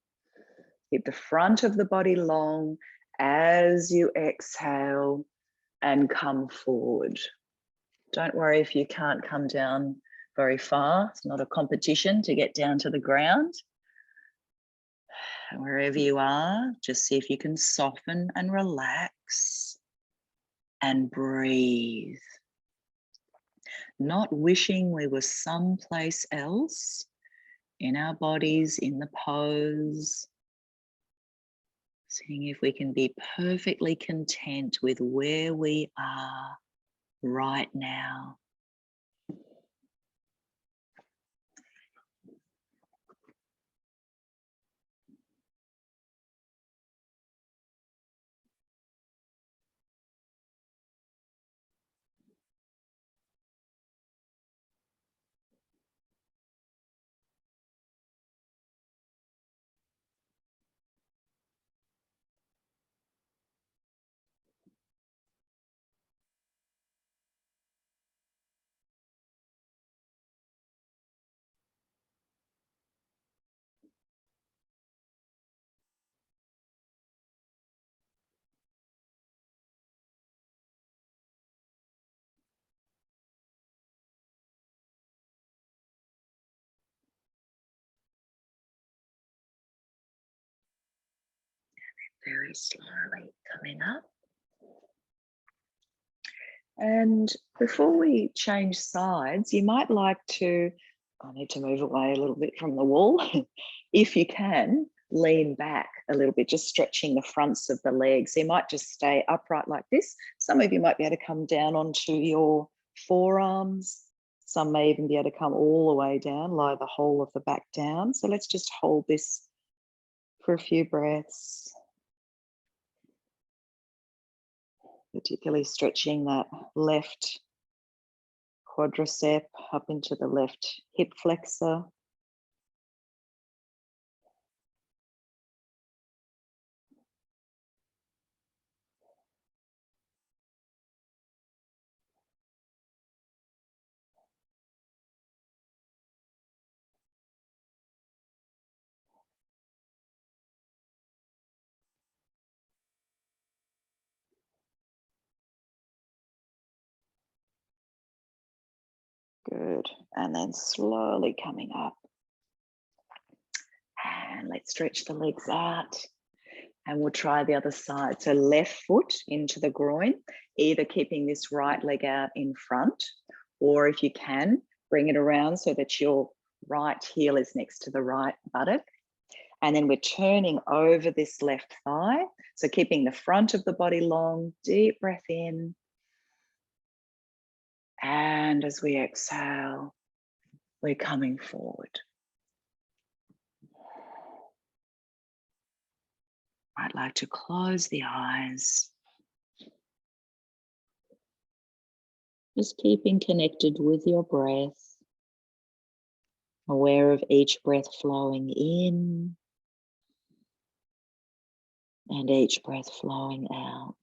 Keep the front of the body long as you exhale and come forward. Don't worry if you can't come down very far. It's not a competition to get down to the ground. Wherever you are, just see if you can soften and relax and breathe. Not wishing we were someplace else in our bodies, in the pose. Seeing if we can be perfectly content with where we are right now. Very slowly coming up. And before we change sides, you might like to, I need to move away a little bit from the wall. If you can, lean back a little bit, just stretching the fronts of the legs. So you might just stay upright like this. Some of you might be able to come down onto your forearms. Some may even be able to come all the way down, lie the whole of the back down. So let's just hold this for a few breaths. Particularly stretching that left quadricep up into the left hip flexor. Good. And then slowly coming up. And let's stretch the legs out. And we'll try the other side. So left foot into the groin, either keeping this right leg out in front, or if you can, bring it around so that your right heel is next to the right buttock. And then we're turning over this left thigh. So keeping the front of the body long, deep breath in. And as we exhale, we're coming forward. I'd like to close the eyes. Just keeping connected with your breath, aware of each breath flowing in and each breath flowing out.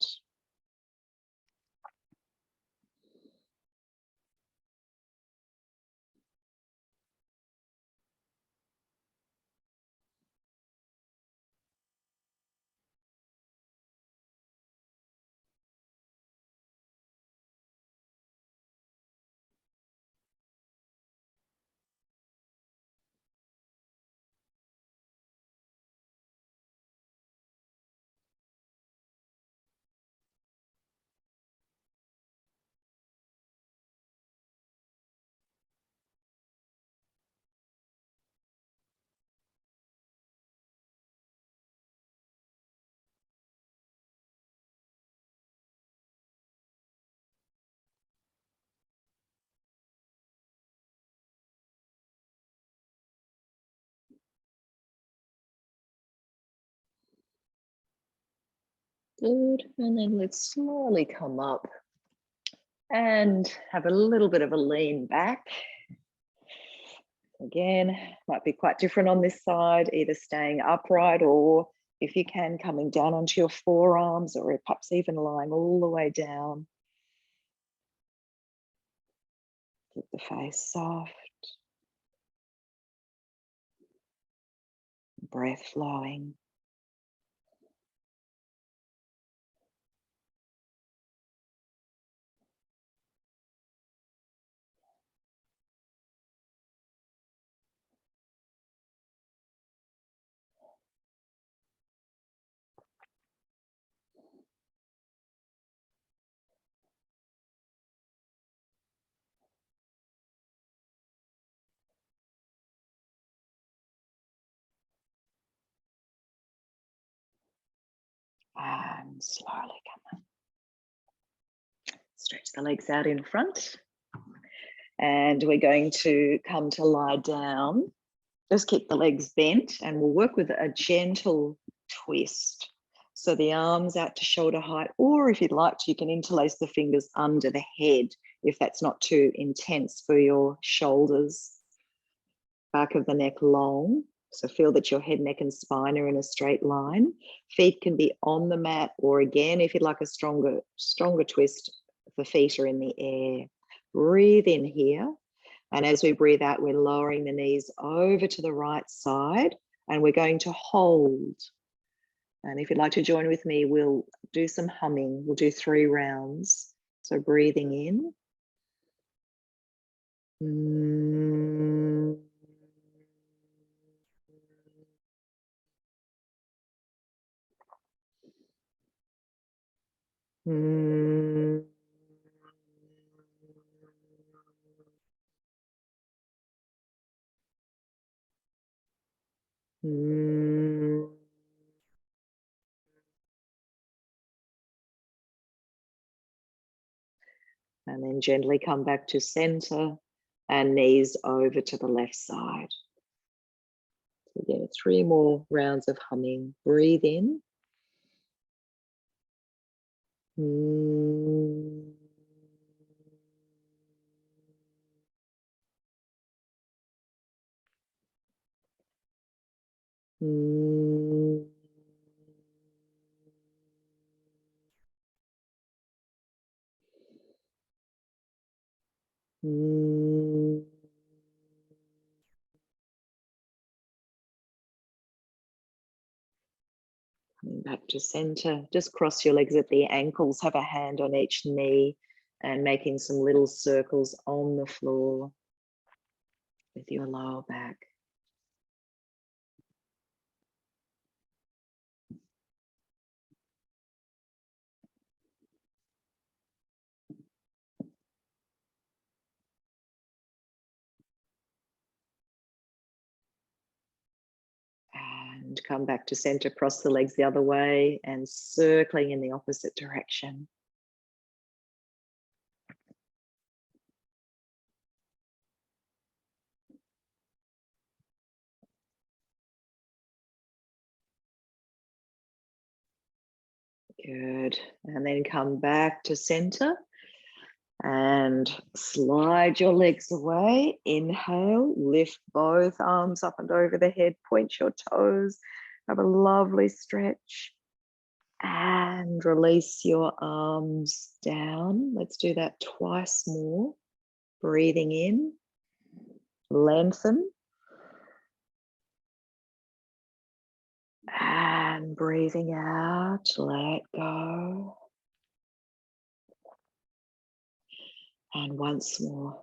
Good, and then let's slowly come up and have a little bit of a lean back. Again, might be quite different on this side, either staying upright or if you can, coming down onto your forearms or perhaps even lying all the way down. Keep the face soft, breath flowing. And slowly come up. Stretch the legs out in front. And we're going to come to lie down. Just keep the legs bent and we'll work with a gentle twist. So the arms out to shoulder height, or if you'd like to, you can interlace the fingers under the head if that's not too intense for your shoulders. Back of the neck long. So feel that your head, neck and spine are in a straight line. Feet can be on the mat, or again, if you'd like a stronger twist, the feet are in the air. Breathe in here. And as we breathe out, we're lowering the knees over to the right side and we're going to hold. And if you'd like to join with me, we'll do some humming. We'll do 3 rounds. So breathing in. And then gently come back to center and knees over to the left side. So again, 3 more rounds of humming. Breathe in. Coming back to center, just cross your legs at the ankles, have a hand on each knee and making some little circles on the floor with your lower back. And And come back to center, cross the legs the other way and circling in the opposite direction. Good. And then come back to center and slide your legs away. Inhale, lift both arms up and over the head, point your toes, have a lovely stretch. And release your arms down. Let's do that twice more. Breathing in, lengthen. And breathing out, let go. And once more.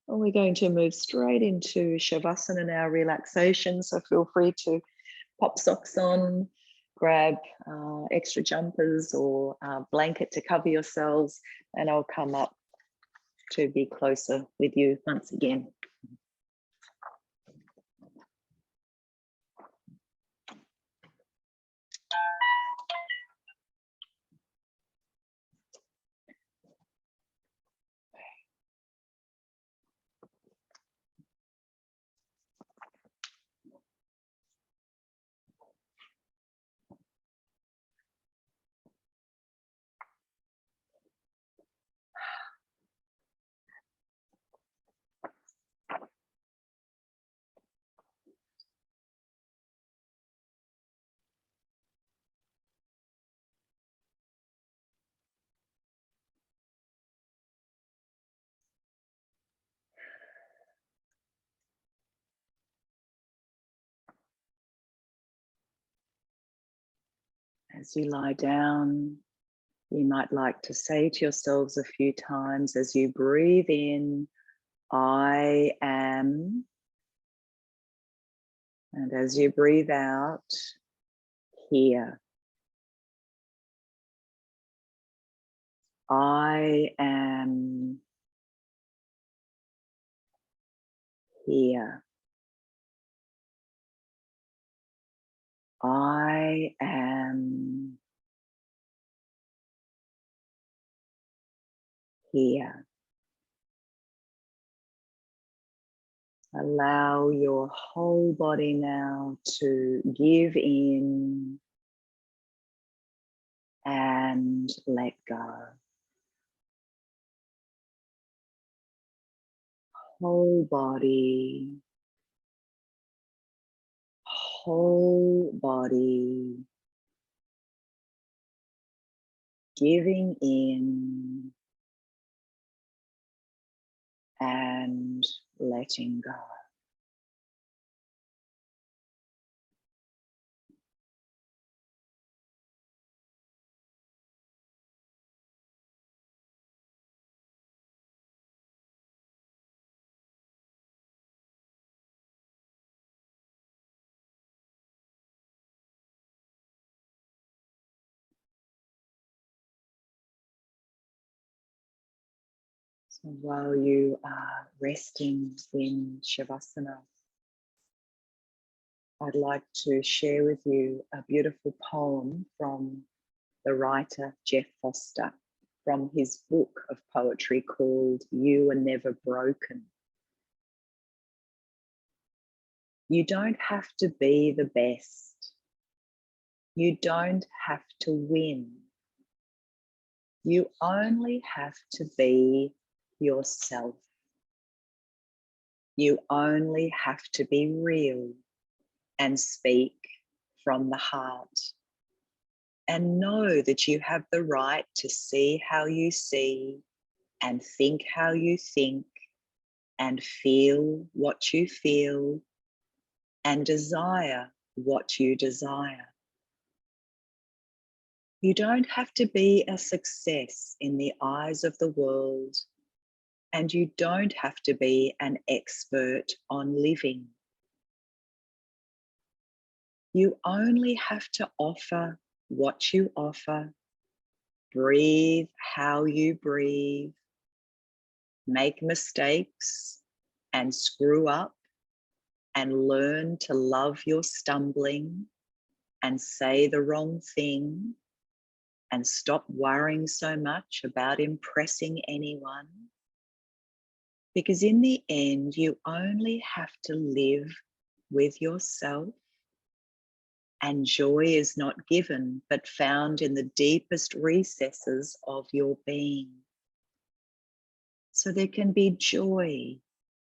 And we're going to move straight into Shavasana now, relaxation. So feel free to pop socks on, grab extra jumpers or blanket to cover yourselves, and I'll come up to be closer with you once again. As you lie down, you might like to say to yourselves a few times as you breathe in, I am. And as you breathe out, here. I am here. I am here. Allow your whole body now to give in and let go. Whole body, giving in and letting go. So while you are resting in Shavasana, I'd like to share with you a beautiful poem from the writer Jeff Foster, from his book of poetry called You Were Never Broken. You don't have to be the best. You don't have to win. You only have to be yourself. You only have to be real and speak from the heart. And know that you have the right to see how you see and think how you think and feel what you feel and desire what you desire. You don't have to be a success in the eyes of the world, and you don't have to be an expert on living. You only have to offer what you offer, breathe how you breathe, make mistakes and screw up, and learn to love your stumbling and say the wrong thing, and stop worrying so much about impressing anyone. Because in the end, you only have to live with yourself, and joy is not given but found in the deepest recesses of your being. So there can be joy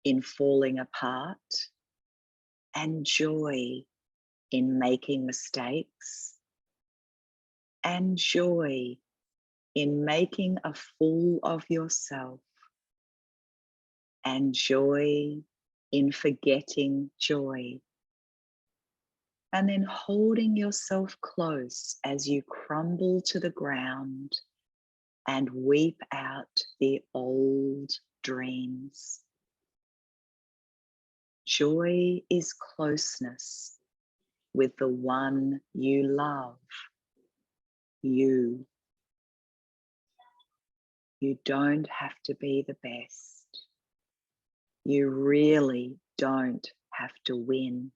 in falling apart, and joy in making mistakes, and joy in making a fool of yourself, and joy in forgetting joy. And then holding yourself close as you crumble to the ground and weep out the old dreams. Joy is closeness with the one you love, you. You don't have to be the best. You really don't have to win.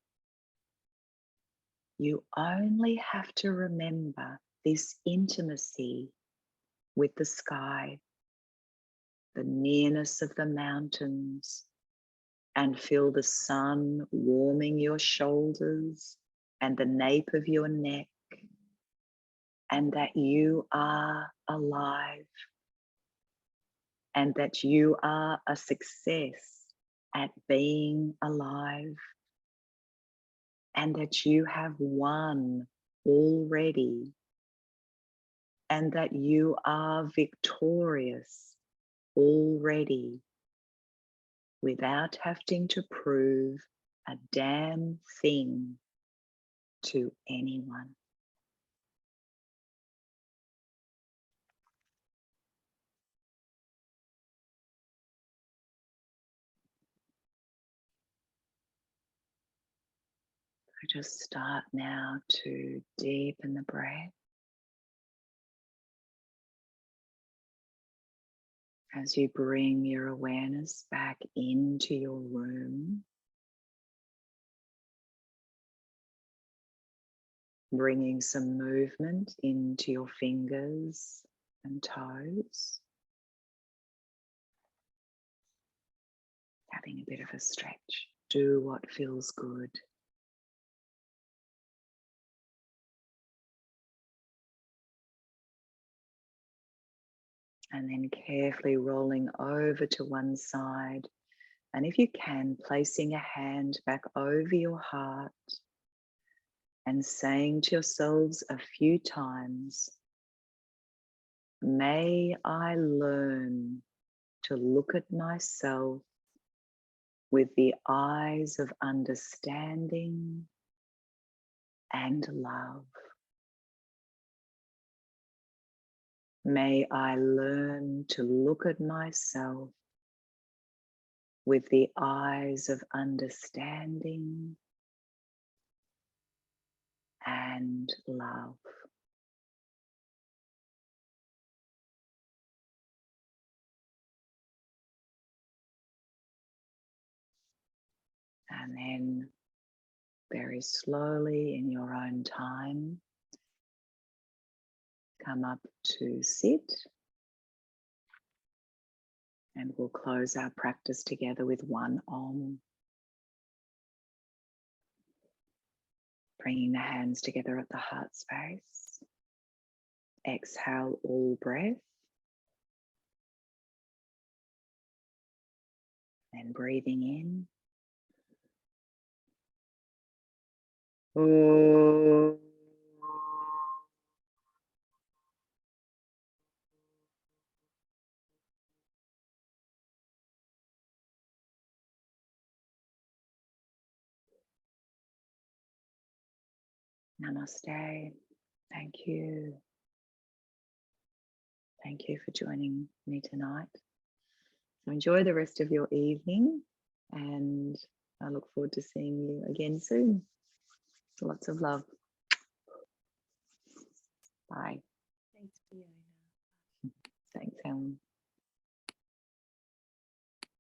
You only have to remember this intimacy with the sky, the nearness of the mountains, and feel the sun warming your shoulders and the nape of your neck, and that you are alive, and that you are a success at being alive, and that you have won already, and that you are victorious already, without having to prove a damn thing to anyone. So just start now to deepen the breath as you bring your awareness back into your room, bringing some movement into your fingers and toes, having a bit of a stretch. Do what feels good. And then carefully rolling over to one side. And if you can, placing a hand back over your heart and saying to yourselves a few times, may I learn to look at myself with the eyes of understanding and love. May I learn to look at myself with the eyes of understanding and love. And then very slowly in your own time, come up to sit, and we'll close our practice together with one Om. Bringing the hands together at the heart space. Exhale all breath. And breathing in. Om. Namaste. Thank you. Thank you for joining me tonight. So enjoy the rest of your evening, and I look forward to seeing you again soon. Lots of love. Bye. Thanks, Fiona. Thanks, Helen.